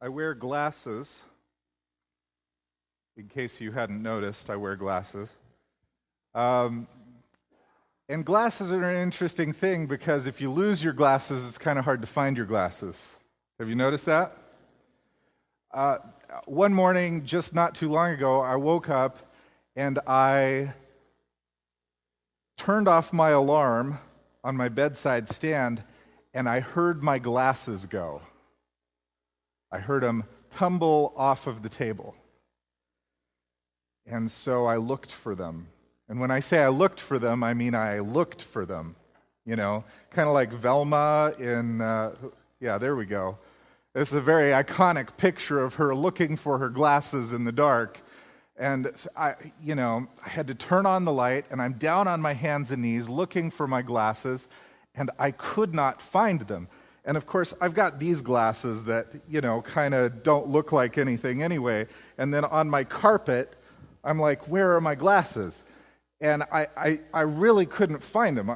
I wear glasses. In case you hadn't noticed, I wear glasses. And glasses are an interesting thing because if you lose your glasses, it's kind of hard to find your glasses. Have you noticed that? One morning, just not too long ago, I woke up and I turned off my alarm on my bedside stand and I heard my glasses go. I heard them tumble off of the table. And so I looked for them. And when I say I looked for them, I mean I looked for them. You know, kind of like Velma in, there we go. This is a very iconic picture of her looking for her glasses in the dark. And I had to turn on the light, and I'm down on my hands and knees looking for my glasses, and I could not find them. And of course, I've got these glasses that, kind of don't look like anything anyway. And then on my carpet, I'm like, where are my glasses? And I really couldn't find them.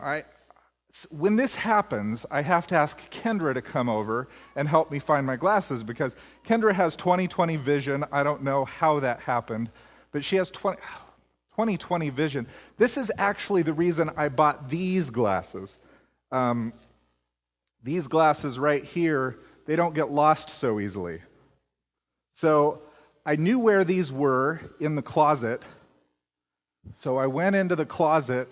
When this happens, I have to ask Kendra to come over and help me find my glasses because Kendra has 20/20 vision. I don't know how that happened, but she has 20/20 vision. This is actually the reason I bought these glasses. These glasses right here, they don't get lost so easily. So I knew where these were in the closet. So I went into the closet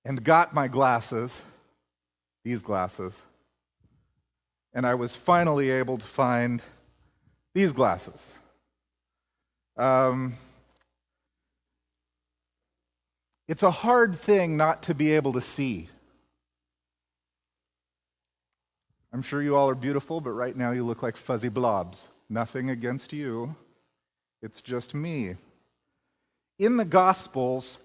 and got my glasses, these glasses, and I was finally able to find these glasses. It's a hard thing not to be able to see. I'm sure you all are beautiful, but right now you look like fuzzy blobs. Nothing against you. It's just me. In the Gospels,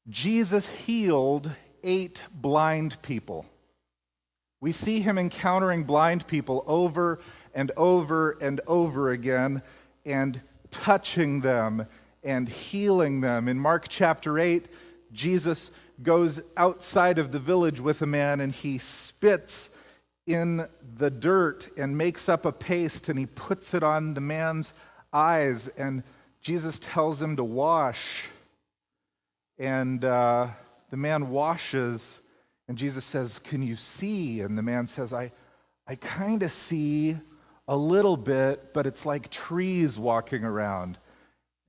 Jesus healed 8 blind people. We see him encountering blind people over and over and over again and touching them and healing them. In Mark chapter 8, Jesus goes outside of the village with a man and he spits in the dirt and makes up a paste and he puts it on the man's eyes and Jesus tells him to wash. And the man washes, and Jesus says, "Can you see?" And the man says, I kind of see a little bit, but it's like trees walking around.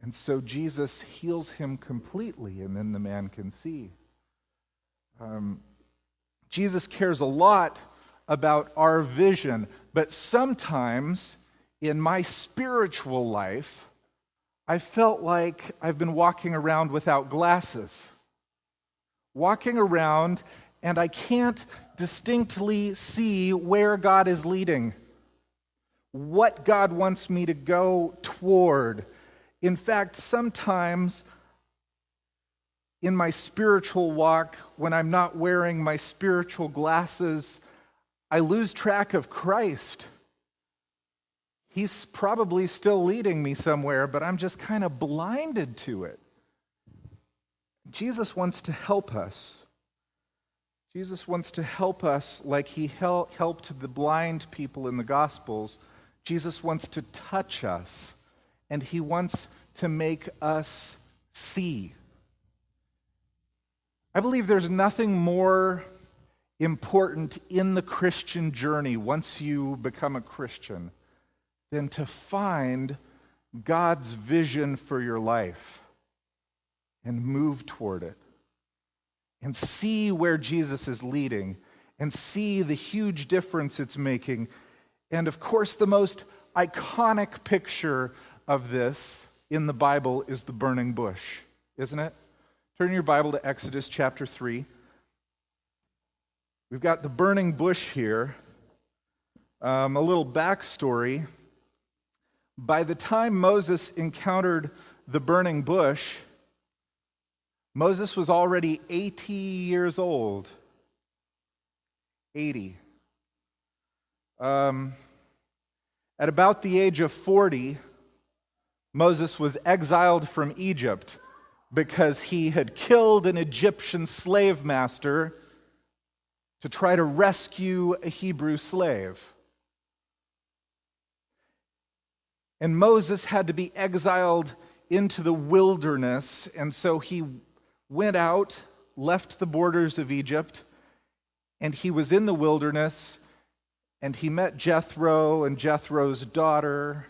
And so Jesus heals him completely, and then the man can see. Jesus cares a lot about our vision, but sometimes in my spiritual life, I felt like I've been walking around without glasses. Walking around and I can't distinctly see where God is leading, what God wants me to go toward. In fact, sometimes in my spiritual walk, when I'm not wearing my spiritual glasses, I lose track of Christ. He's probably still leading me somewhere, but I'm just kind of blinded to it. Jesus wants to help us. Jesus wants to help us like he helped the blind people in the Gospels. Jesus wants to touch us, and he wants to make us see. I believe there's nothing more important in the Christian journey once you become a Christian than to find God's vision for your life and move toward it and see where Jesus is leading and see the huge difference it's making. And of course, the most iconic picture of this in the Bible is the burning bush, isn't it? Turn your Bible to Exodus chapter 3. We've got the burning bush here. A little backstory. By the time Moses encountered the burning bush, Moses was already 80 years old. 80. At about the age of 40, Moses was exiled from Egypt because he had killed an Egyptian slave master to try to rescue a Hebrew slave. And Moses had to be exiled into the wilderness, and so he went out, left the borders of Egypt, and he was in the wilderness, and he met Jethro and Jethro's daughter,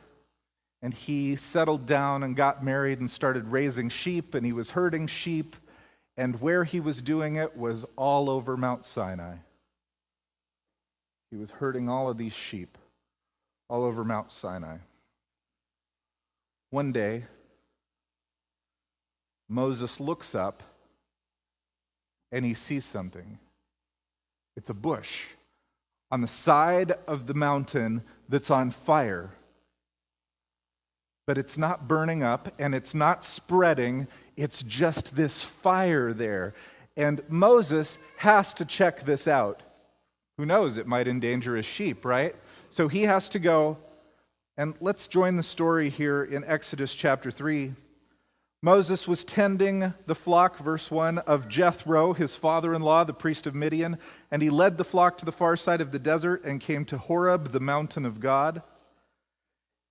and he settled down and got married and started raising sheep, and he was herding sheep, and where he was doing it was all over Mount Sinai. He was herding all of these sheep all over Mount Sinai. One day, Moses looks up and he sees something. It's a bush on the side of the mountain that's on fire. But it's not burning up and it's not spreading. It's just this fire there. And Moses has to check this out. Who knows? It might endanger his sheep, right? So he has to go. And let's join the story here in Exodus chapter 3. Moses was tending the flock, verse 1, of Jethro, his father-in-law, the priest of Midian, and he led the flock to the far side of the desert and came to Horeb, the mountain of God.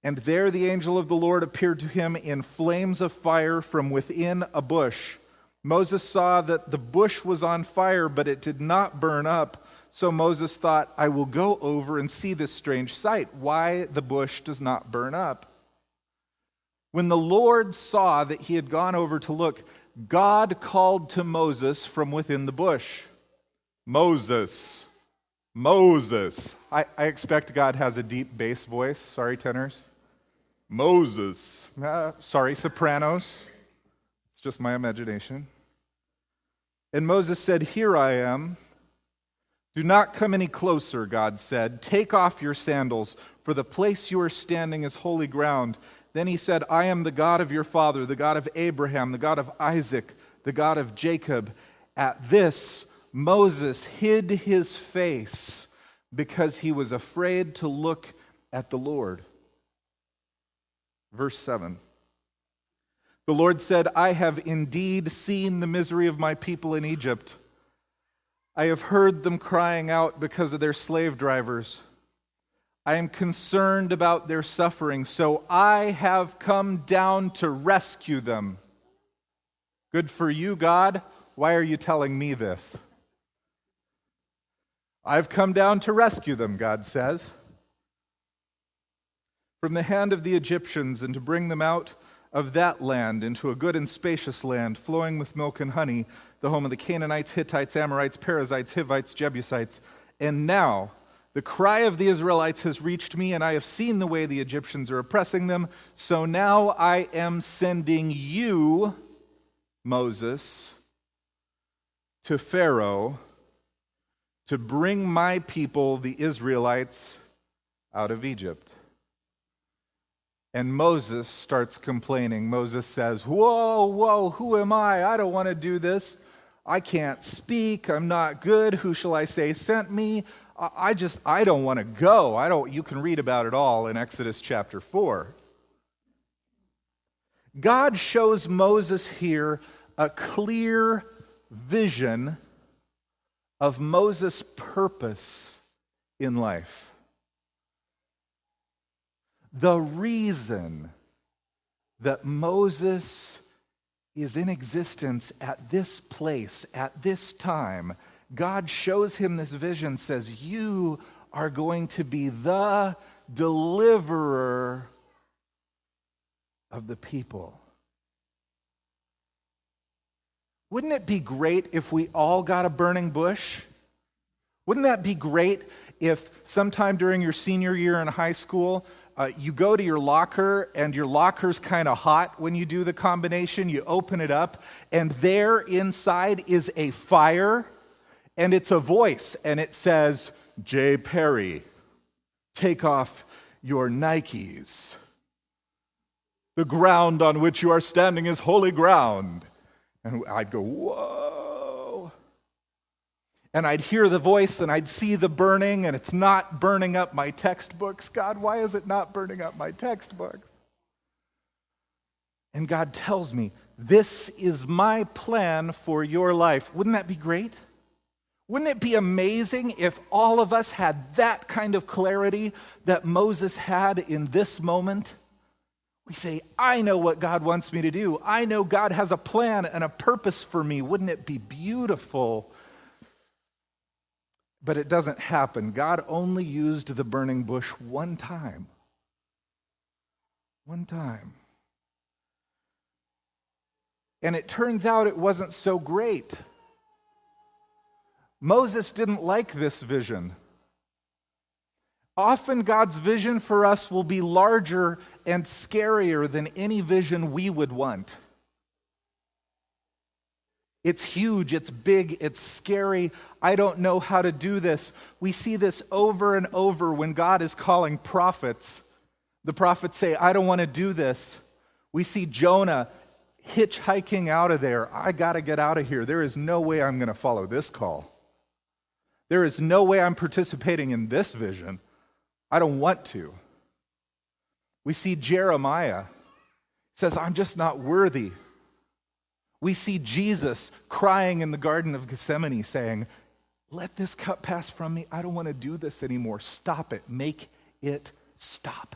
And there the angel of the Lord appeared to him in flames of fire from within a bush. Moses saw that the bush was on fire, but it did not burn up. So Moses thought, I will go over and see this strange sight, why the bush does not burn up. When the Lord saw that he had gone over to look, God called to Moses from within the bush. Moses, Moses. I expect God has a deep bass voice. Sorry, tenors. Moses. Sorry, sopranos. It's just my imagination. And Moses said, Here I am. Do not come any closer, God said. Take off your sandals, for the place you are standing is holy ground. Then he said, I am the God of your father, the God of Abraham, the God of Isaac, the God of Jacob. At this, Moses hid his face because he was afraid to look at the Lord. Verse 7. The Lord said, I have indeed seen the misery of my people in Egypt. I have heard them crying out because of their slave drivers. I am concerned about their suffering, so I have come down to rescue them. Good for you, God. Why are you telling me this? I've come down to rescue them, God says, from the hand of the Egyptians and to bring them out of that land into a good and spacious land flowing with milk and honey, the home of the Canaanites, Hittites, Amorites, Perizzites, Hivites, Jebusites. And now the cry of the Israelites has reached me, and I have seen the way the Egyptians are oppressing them. So now I am sending you, Moses, to Pharaoh to bring my people, the Israelites, out of Egypt. And Moses starts complaining. Moses says, whoa, who am I? I don't want to do this. I can't speak. I'm not good. Who shall I say sent me? I don't want to go. You can read about it all in Exodus chapter 4. God shows Moses here a clear vision of Moses' purpose in life. The reason that Moses is in existence at this place, at this time, God shows him this vision, says, you are going to be the deliverer of the people. Wouldn't it be great if we all got a burning bush? Wouldn't that be great if sometime during your senior year in high school, you go to your locker and your locker's kind of hot when you do the combination. You open it up and there inside is a fire and it's a voice and it says, J. Perry, take off your Nikes. The ground on which you are standing is holy ground. And I'd go, whoa. And I'd hear the voice and I'd see the burning, and it's not burning up my textbooks. God, why is it not burning up my textbooks? And God tells me, this is my plan for your life. Wouldn't that be great? Wouldn't it be amazing if all of us had that kind of clarity that Moses had in this moment? We say, I know what God wants me to do. I know God has a plan and a purpose for me. Wouldn't it be beautiful? But it doesn't happen. God only used the burning bush one time. One time. And it turns out it wasn't so great. Moses didn't like this vision. Often God's vision for us will be larger and scarier than any vision we would want. It's huge, it's big, it's scary. I don't know how to do this. We see this over and over when God is calling prophets. The prophets say, I don't want to do this. We see Jonah hitchhiking out of there. I got to get out of here. There is no way I'm going to follow this call. There is no way I'm participating in this vision. I don't want to. We see Jeremiah says, I'm just not worthy. We see Jesus crying in the Garden of Gethsemane saying, let this cup pass from me. I don't want to do this anymore. Stop it. Make it stop.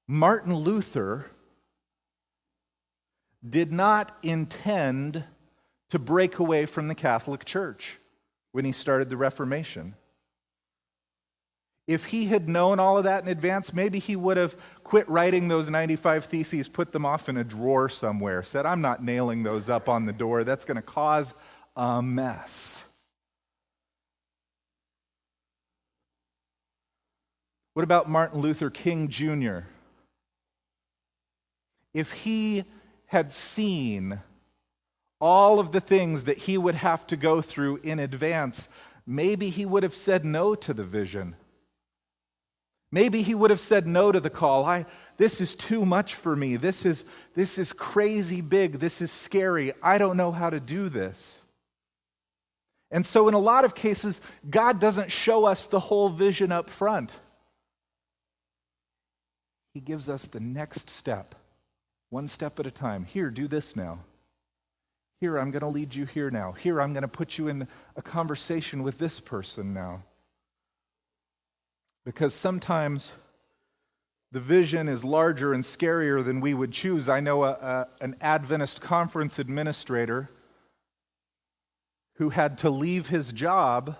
Martin Luther did not intend to break away from the Catholic Church when he started the Reformation. If he had known all of that in advance, maybe he would have quit writing those 95 Theses, put them off in a drawer somewhere, said, I'm not nailing those up on the door. That's going to cause a mess. What about Martin Luther King Jr.? If he had seen all of the things that he would have to go through in advance, maybe he would have said no to the vision. Maybe he would have said no to the call. This is too much for me. This is crazy big. This is scary. I don't know how to do this. And so in a lot of cases, God doesn't show us the whole vision up front. He gives us the next step, one step at a time. Here, do this now. Here, I'm going to lead you here now. Here, I'm going to put you in a conversation with this person now. Because sometimes the vision is larger and scarier than we would choose. I know an Adventist conference administrator who had to leave his job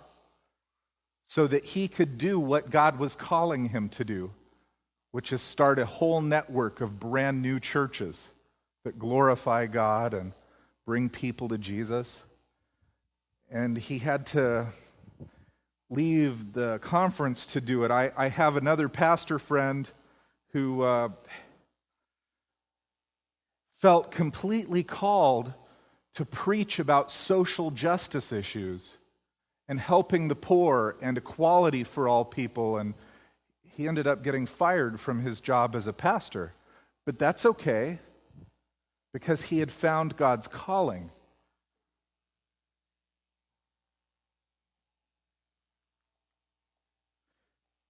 so that he could do what God was calling him to do, which is start a whole network of brand new churches that glorify God and bring people to Jesus. And he had to leave the conference to do it. I have another pastor friend who felt completely called to preach about social justice issues and helping the poor and equality for all people, and he ended up getting fired from his job as a pastor. But that's okay, because he had found God's calling.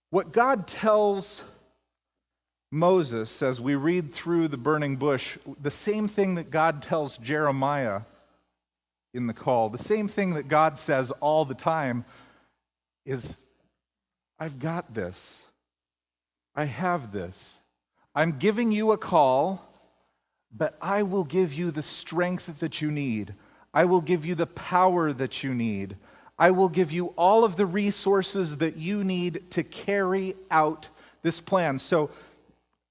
What God tells Moses as we read through the burning bush, the same thing that God tells Jeremiah in the call, the same thing that God says all the time is, I've got this. I have this. I'm giving you a call, but I will give you the strength that you need. I will give you the power that you need. I will give you all of the resources that you need to carry out this plan. So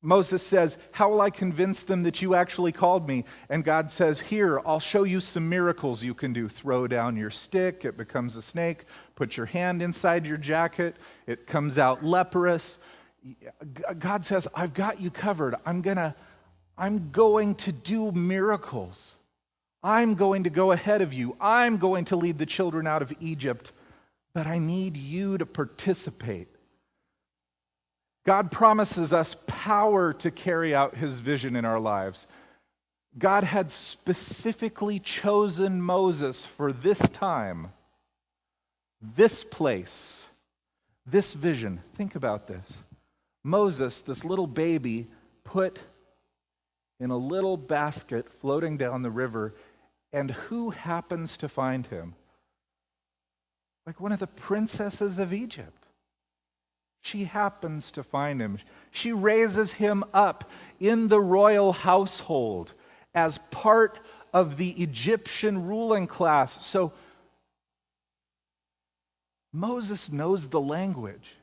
Moses says, how will I convince them that you actually called me? And God says, here, I'll show you some miracles you can do. Throw down your stick, it becomes a snake. Put your hand inside your jacket, it comes out leprous. God says, I've got you covered. I'm going to do miracles. I'm going to go ahead of you. I'm going to lead the children out of Egypt, but I need you to participate. God promises us power to carry out his vision in our lives. God had specifically chosen Moses for this time, this place, this vision. Think about this. Moses, this little baby, put in a little basket floating down the river. And who happens to find him? Like one of the princesses of Egypt. She happens to find him. She raises him up in the royal household as part of the Egyptian ruling class. So Moses knows the language.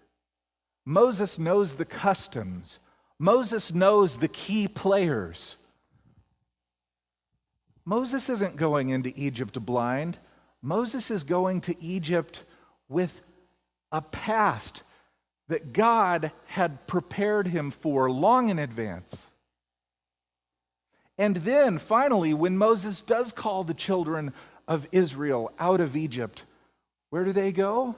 Moses knows the customs. Moses knows the key players. Moses isn't going into Egypt blind. Moses is going to Egypt with a past that God had prepared him for long in advance. And then, finally, when Moses does call the children of Israel out of Egypt, where do they go?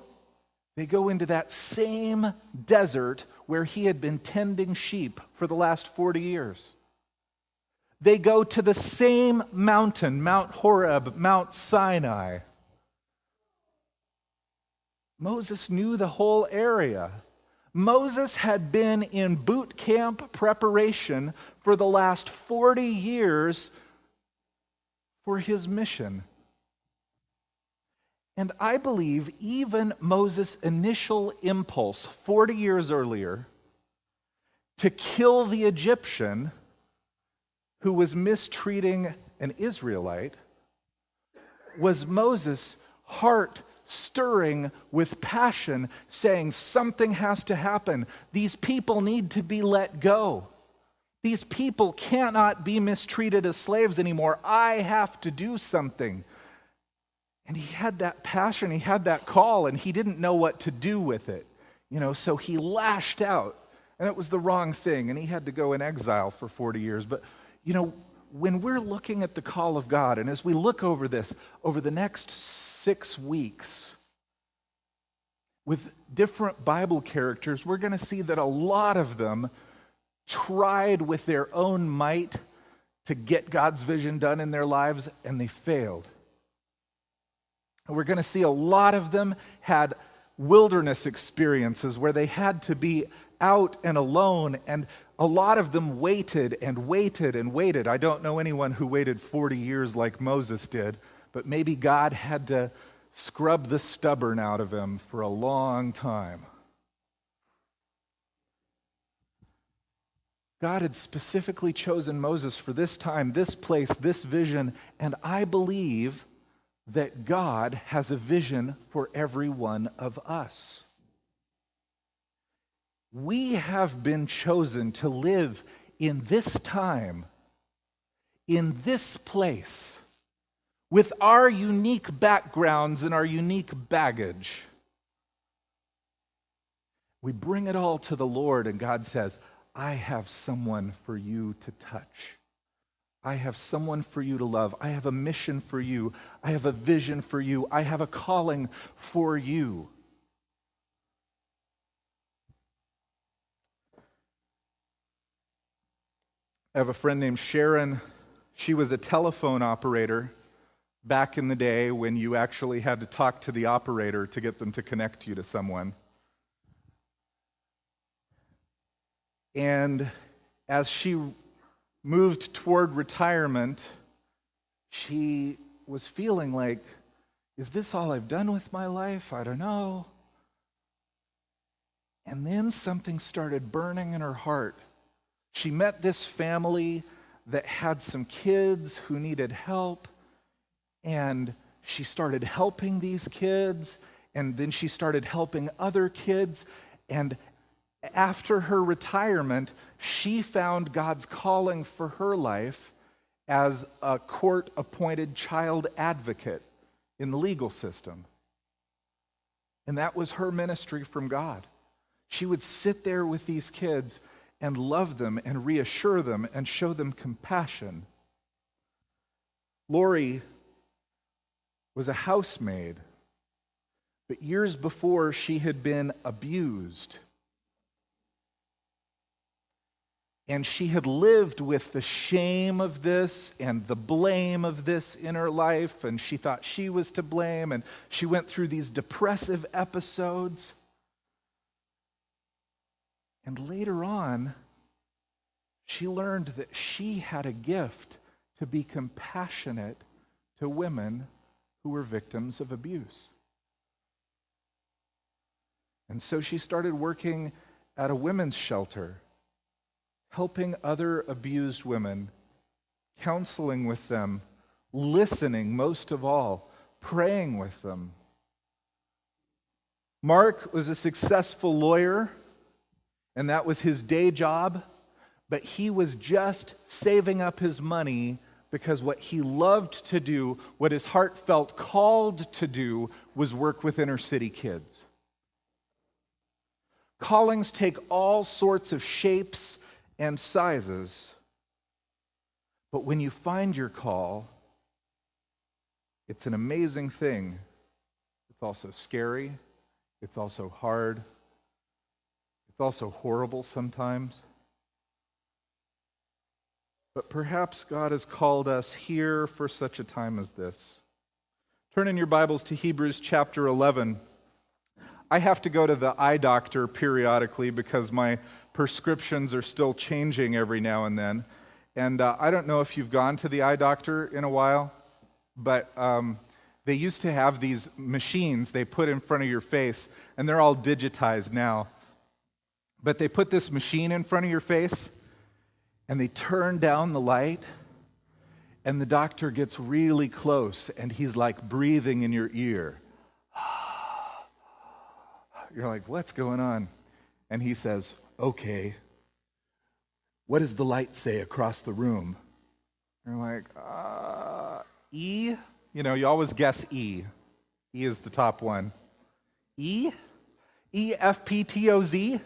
They go into that same desert where he had been tending sheep for the last 40 years. They go to the same mountain, Mount Horeb, Mount Sinai. Moses knew the whole area. Moses had been in boot camp preparation for the last 40 years for his mission. And I believe even Moses' initial impulse 40 years earlier to kill the Egyptian who was mistreating an Israelite was Moses' heart stirring with passion, saying something has to happen. These people need to be let go. These people cannot be mistreated as slaves anymore. I have to do something. And he had that passion, he had that call, and he didn't know what to do with it. So he lashed out, and it was the wrong thing, and he had to go in exile for 40 years. But, when we're looking at the call of God, and as we look over this, over the next 6 weeks, with different Bible characters, we're going to see that a lot of them tried with their own might to get God's vision done in their lives, and they failed. We're going to see a lot of them had wilderness experiences where they had to be out and alone, and a lot of them waited and waited and waited. I don't know anyone who waited 40 years like Moses did, but maybe God had to scrub the stubborn out of him for a long time. God had specifically chosen Moses for this time, this place, this vision, and I believe that God has a vision for every one of us. We have been chosen to live in this time, in this place, with our unique backgrounds and our unique baggage. We bring it all to the Lord, and God says, I have someone for you to touch. I have someone for you to love. I have a mission for you. I have a vision for you. I have a calling for you. I have a friend named Sharon. She was a telephone operator back in the day when you actually had to talk to the operator to get them to connect you to someone. And as she moved toward retirement, she was feeling like, is this all I've done with my life? I don't know. And then something started burning in her heart. She met this family that had some kids who needed help, and she started helping these kids, and then she started helping other kids, and after her retirement, she found God's calling for her life as a court-appointed child advocate in the legal system. And that was her ministry from God. She would sit there with these kids and love them and reassure them and show them compassion. Lori was a housemaid, but years before she had been abused. And she had lived with the shame of this and the blame of this in her life, and she thought she was to blame, and she went through these depressive episodes. And later on, she learned that she had a gift to be compassionate to women who were victims of abuse. And so she started working at a women's shelter, helping other abused women, counseling with them, listening most of all, praying with them. Mark was a successful lawyer, and that was his day job, but he was just saving up his money because what he loved to do, what his heart felt called to do, was work with inner city kids. Callings take all sorts of shapes and sizes, but when you find your call, it's an amazing thing. It's also scary. It's also hard. It's also horrible sometimes. But perhaps God has called us here for such a time as this. Turn in your Bibles to Hebrews chapter 11. I have to go to the eye doctor periodically because my prescriptions are still changing every now and then. And I don't know if you've gone to the eye doctor in a while, but they used to have these machines they put in front of your face, and they're all digitized now. But they put this machine in front of your face, and they turn down the light, and the doctor gets really close, and he's like breathing in your ear. You're like, what's going on? And he says, okay, what does the light say across the room? You're like, E? You know, you always guess E. E is the top one. E? E-F-P-T-O-Z?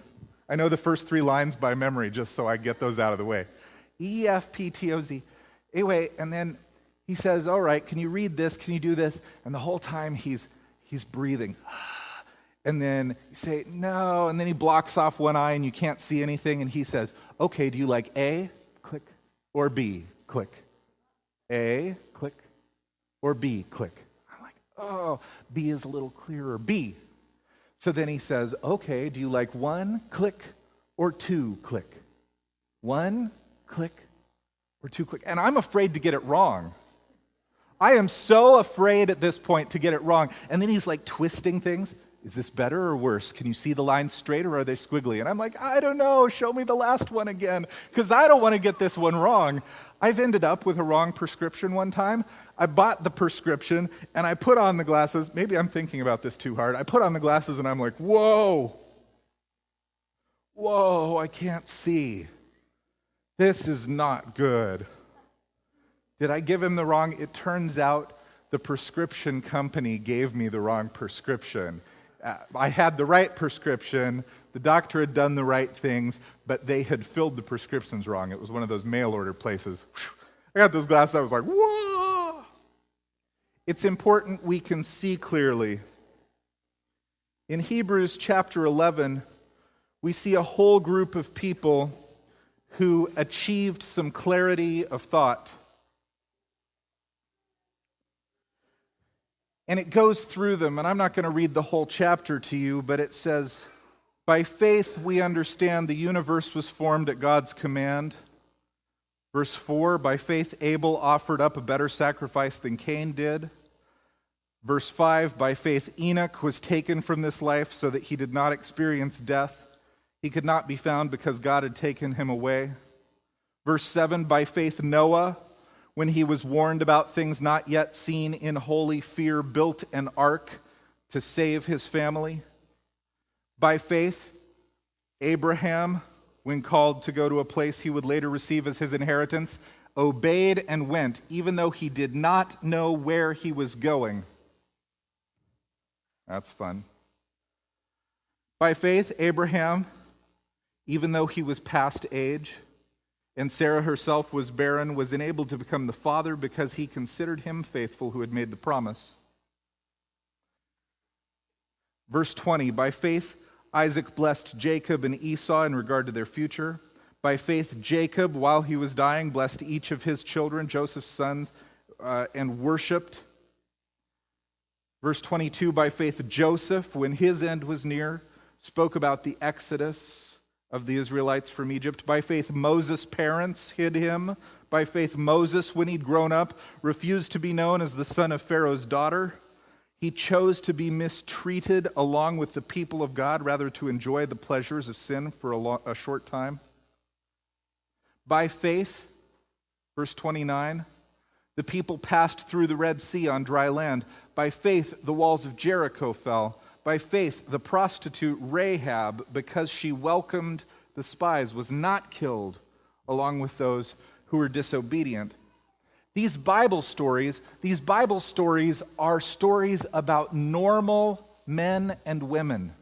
I know the first three lines by memory just so I get those out of the way. E-F-P-T-O-Z. Anyway, and then he says, all right, can you read this? Can you do this? And the whole time he's breathing. And then you say, no, and then he blocks off one eye and you can't see anything, and he says, okay, do you like A, click, or B, click? A, click, or B, click? I'm like, oh, B is a little clearer, B. So then he says, okay, do you like 1, click, or 2, click? 1, click, or 2, click? And I'm afraid to get it wrong. I am so afraid at this point to get it wrong. And then he's like twisting things. Is this better or worse? Can you see the lines straight or are they squiggly? And I'm like, I don't know. Show me the last one again, because I don't want to get this one wrong. I've ended up with a wrong prescription one time. I bought the prescription and I put on the glasses. Maybe I'm thinking about this too hard. I put on the glasses and I'm like, whoa, I can't see. This is not good. Did I give him the wrong? It turns out the prescription company gave me the wrong prescription. I had the right prescription, the doctor had done the right things, but they had filled the prescriptions wrong. It was one of those mail order places. I got those glasses, I was like, whoa! It's important we can see clearly. In Hebrews chapter 11, we see a whole group of people who achieved some clarity of thought. And it goes through them, and I'm not going to read the whole chapter to you, but it says, by faith we understand the universe was formed at God's command. Verse 4, by faith Abel offered up a better sacrifice than Cain did. Verse 5, by faith Enoch was taken from this life so that he did not experience death. He could not be found because God had taken him away. Verse 7, by faith Noah, when he was warned about things not yet seen, in holy fear built an ark to save his family. By faith, Abraham, when called to go to a place he would later receive as his inheritance, obeyed and went, even though he did not know where he was going. That's fun. By faith, Abraham, even though he was past age, and Sarah herself was barren, was enabled to become the father because he considered him faithful who had made the promise. Verse 20, by faith Isaac blessed Jacob and Esau in regard to their future. By faith Jacob, while he was dying, blessed each of his children, Joseph's sons, and worshipped. Verse 22, by faith Joseph, when his end was near, spoke about the exodus of the Israelites from Egypt. By faith, Moses' parents hid him. By faith, Moses, when he'd grown up, refused to be known as the son of Pharaoh's daughter. He chose to be mistreated along with the people of God rather to enjoy the pleasures of sin for a short time. By faith, verse 29, the people passed through the Red Sea on dry land. By faith, the walls of Jericho fell. By faith, the prostitute Rahab, because she welcomed the spies, was not killed along with those who were disobedient. These Bible stories are stories about normal men and women.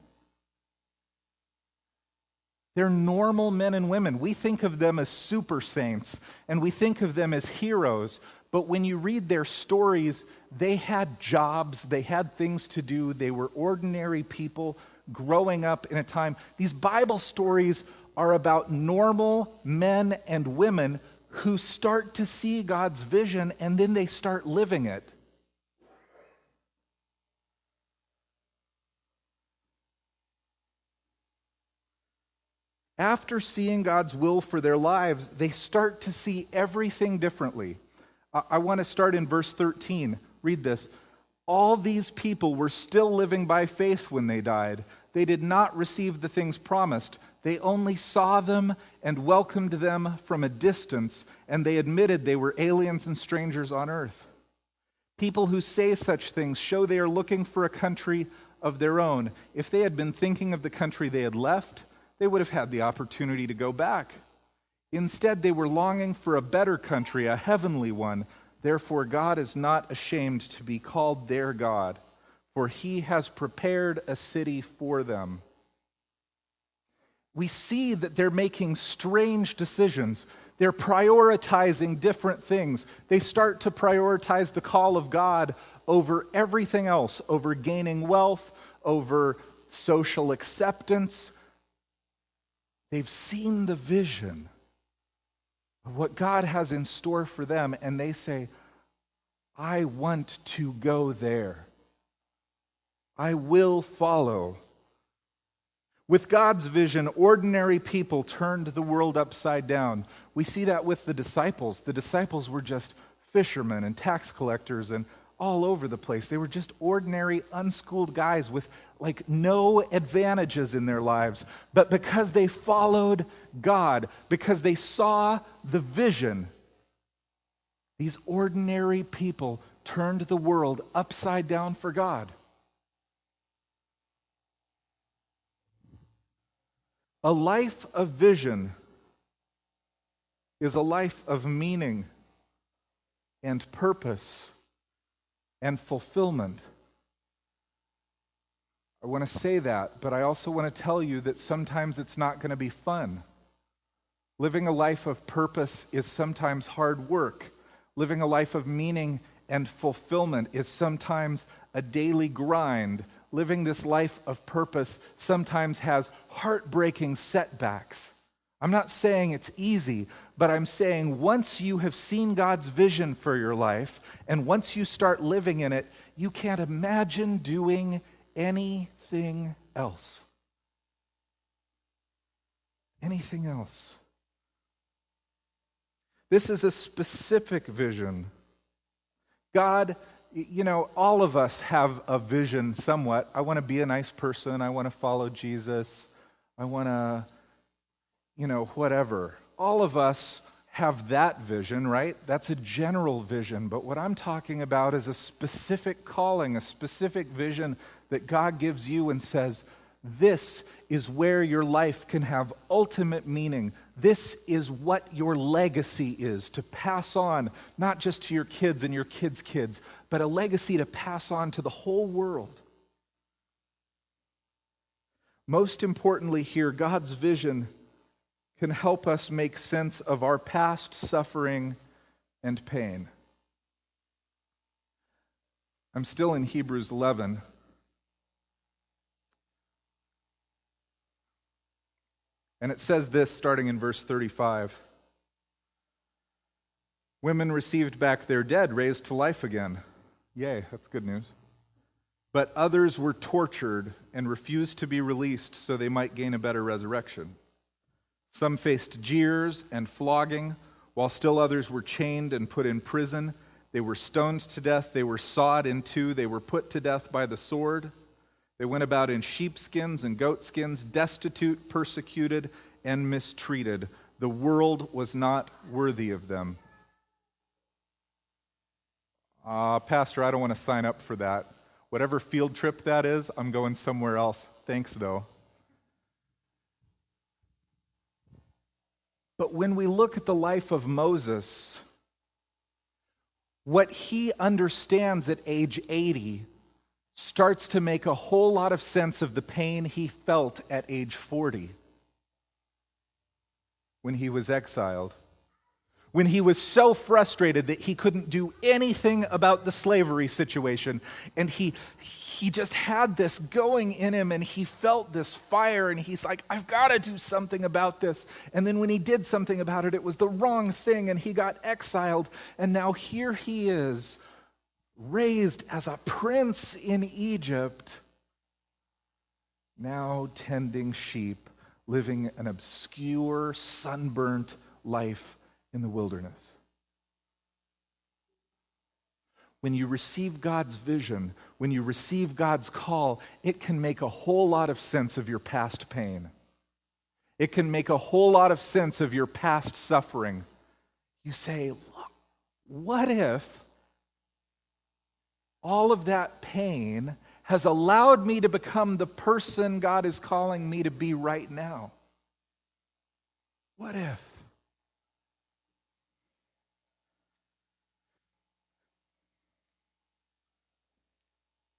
They're normal men and women. We think of them as super saints, and we think of them as heroes. But when you read their stories, they had jobs, they had things to do, they were ordinary people growing up in a time. These Bible stories are about normal men and women who start to see God's vision and then they start living it. After seeing God's will for their lives, they start to see everything differently. I want to start in verse 13. Read this. All these people were still living by faith when they died. They did not receive the things promised. They only saw them and welcomed them from a distance, and they admitted they were aliens and strangers on earth. People who say such things show they are looking for a country of their own. If they had been thinking of the country they had left, they would have had the opportunity to go back. Instead, they were longing for a better country, a heavenly one. Therefore, God is not ashamed to be called their God, for he has prepared a city for them. We see that they're making strange decisions. They're prioritizing different things. They start to prioritize the call of God over everything else, over gaining wealth, over social acceptance. They've seen the vision of what God has in store for them, and they say, I want to go there. I will follow. With God's vision, ordinary people turned the world upside down. We see that with the disciples. The disciples were just fishermen and tax collectors and all over the place. They were just ordinary, unschooled guys with no advantages in their lives. But because they followed God, because they saw the vision, these ordinary people turned the world upside down for God. A life of vision is a life of meaning and purpose and fulfillment. I want to say that, but I also want to tell you that sometimes it's not going to be fun. Living a life of purpose is sometimes hard work. Living a life of meaning and fulfillment is sometimes a daily grind. Living this life of purpose sometimes has heartbreaking setbacks. I'm not saying it's easy, but I'm saying once you have seen God's vision for your life, and once you start living in it, you can't imagine doing anything else. Anything else. This is a specific vision. God, all of us have a vision somewhat. I want to be a nice person. I want to follow Jesus. I want to, whatever. All of us have that vision, right? That's a general vision. But what I'm talking about is a specific calling, a specific vision that God gives you and says, this is where your life can have ultimate meaning. This is what your legacy is, to pass on, not just to your kids and your kids' kids, but a legacy to pass on to the whole world. Most importantly here, God's vision can help us make sense of our past suffering and pain. I'm still in Hebrews 11. And it says this, starting in verse 35. Women received back their dead, raised to life again. Yay, that's good news. But others were tortured and refused to be released so they might gain a better resurrection. Some faced jeers and flogging, while still others were chained and put in prison. They were stoned to death. They were sawed in two. They were put to death by the sword. They went about in sheepskins and goatskins, destitute, persecuted, and mistreated. The world was not worthy of them. Pastor, I don't want to sign up for that. Whatever field trip that is, I'm going somewhere else. Thanks, though. But when we look at the life of Moses, what he understands at age 80 starts to make a whole lot of sense of the pain he felt at age 40 when he was exiled. When he was so frustrated that he couldn't do anything about the slavery situation, and he just had this going in him, and he felt this fire, and he's like, I've got to do something about this. And then when he did something about it, it was the wrong thing, and he got exiled, and now here he is, raised as a prince in Egypt, now tending sheep, living an obscure, sunburnt life in the wilderness. When you receive God's vision, when you receive God's call, it can make a whole lot of sense of your past pain. It can make a whole lot of sense of your past suffering. You say, what if all of that pain has allowed me to become the person God is calling me to be right now? What if?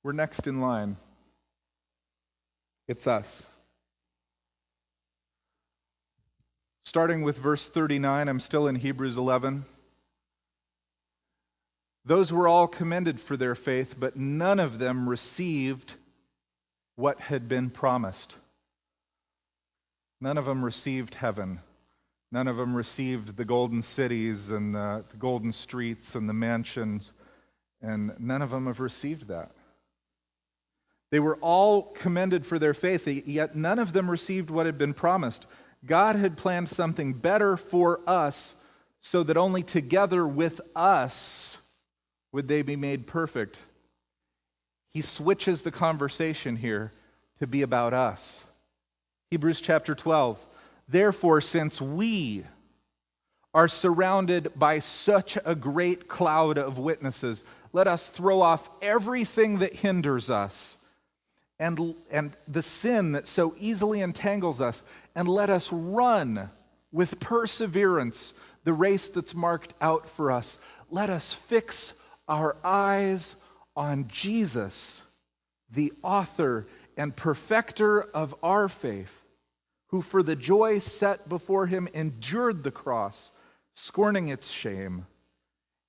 We're next in line. It's us. Starting with verse 39, I'm still in Hebrews 11. Those were all commended for their faith, but none of them received what had been promised. None of them received heaven. None of them received the golden cities and the golden streets and the mansions, and none of them have received that. They were all commended for their faith, yet none of them received what had been promised. God had planned something better for us so that only together with us would they be made perfect. He switches the conversation here to be about us. Hebrews chapter 12. Therefore, since we are surrounded by such a great cloud of witnesses, let us throw off everything that hinders us and the sin that so easily entangles us, and let us run with perseverance the race that's marked out for us. Let us fix our eyes on Jesus, the author and perfecter of our faith, who for the joy set before him endured the cross, scorning its shame,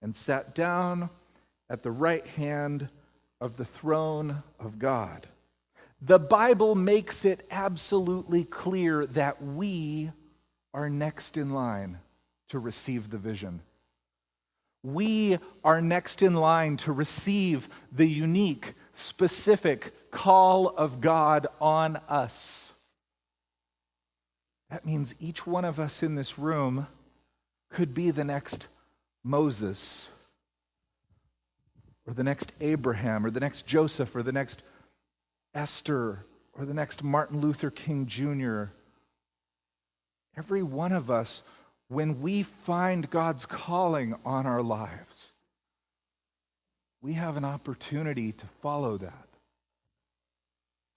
and sat down at the right hand of the throne of God. The Bible makes it absolutely clear that we are next in line to receive the vision. We are next in line to receive the unique, specific call of God on us. That means each one of us in this room could be the next Moses, or the next Abraham, or the next Joseph, or the next Esther, or the next Martin Luther King Jr. Every one of us, when we find God's calling on our lives, we have an opportunity to follow that,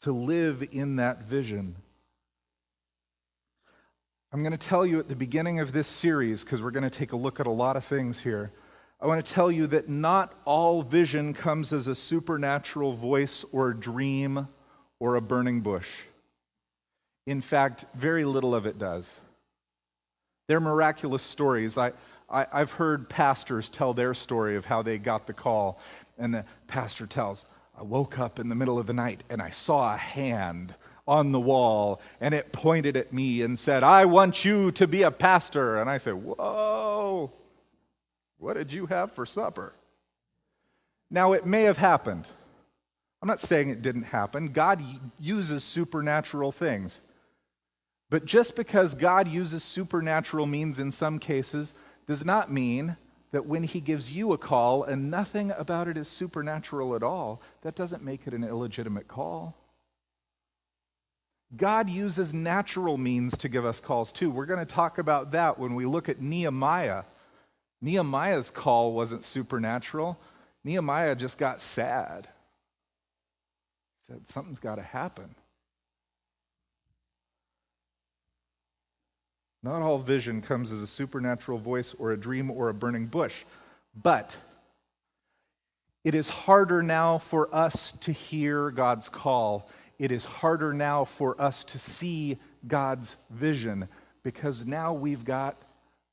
to live in that vision. I'm going to tell you at the beginning of this series, because we're going to take a look at a lot of things here, I want to tell you that not all vision comes as a supernatural voice or dream or a burning bush. In fact, very little of it does. They're miraculous stories. I've heard pastors tell their story of how they got the call, and the pastor tells, I woke up in the middle of the night and I saw a hand on the wall, and it pointed at me and said, I want you to be a pastor. And I said, whoa. What did you have for supper? Now, it may have happened. I'm not saying it didn't happen. God uses supernatural things. But just because God uses supernatural means in some cases does not mean that when he gives you a call and nothing about it is supernatural at all, that doesn't make it an illegitimate call. God uses natural means to give us calls too. We're going to talk about that when we look at Nehemiah. Nehemiah's call wasn't supernatural. Nehemiah just got sad. He said, something's got to happen. Not all vision comes as a supernatural voice or a dream or a burning bush, but it is harder now for us to hear God's call. It is harder now for us to see God's vision because now we've got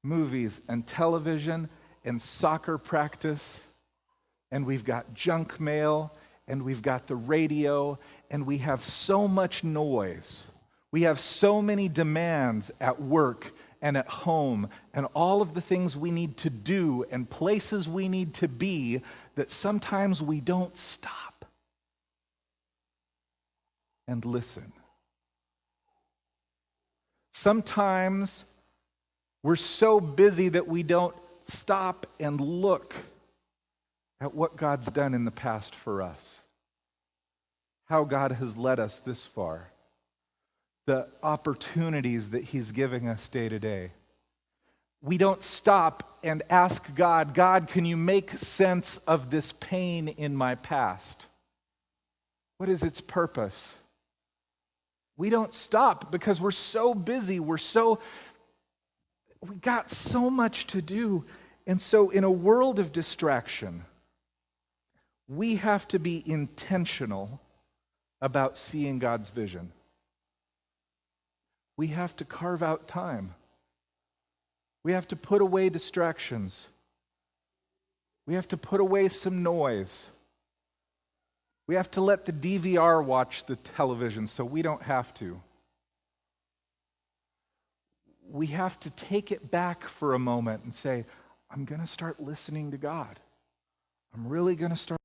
movies and television and soccer practice, and we've got junk mail, and we've got the radio, and we have so much noise. We have so many demands at work and at home and all of the things we need to do and places we need to be that sometimes we don't stop and listen. Sometimes we're so busy that we don't stop and look at what God's done in the past for us, how God has led us this far, the opportunities that he's giving us day to day. We don't stop and ask God, God, can you make sense of this pain in my past? What is its purpose? We don't stop because we're so busy. We got so much to do. And so in a world of distraction, we have to be intentional about seeing God's vision. We have to carve out time. We have to put away distractions. We have to put away some noise. We have to let the DVR watch the television so we don't have to. We have to take it back for a moment and say, I'm going to start listening to God. I'm really going to start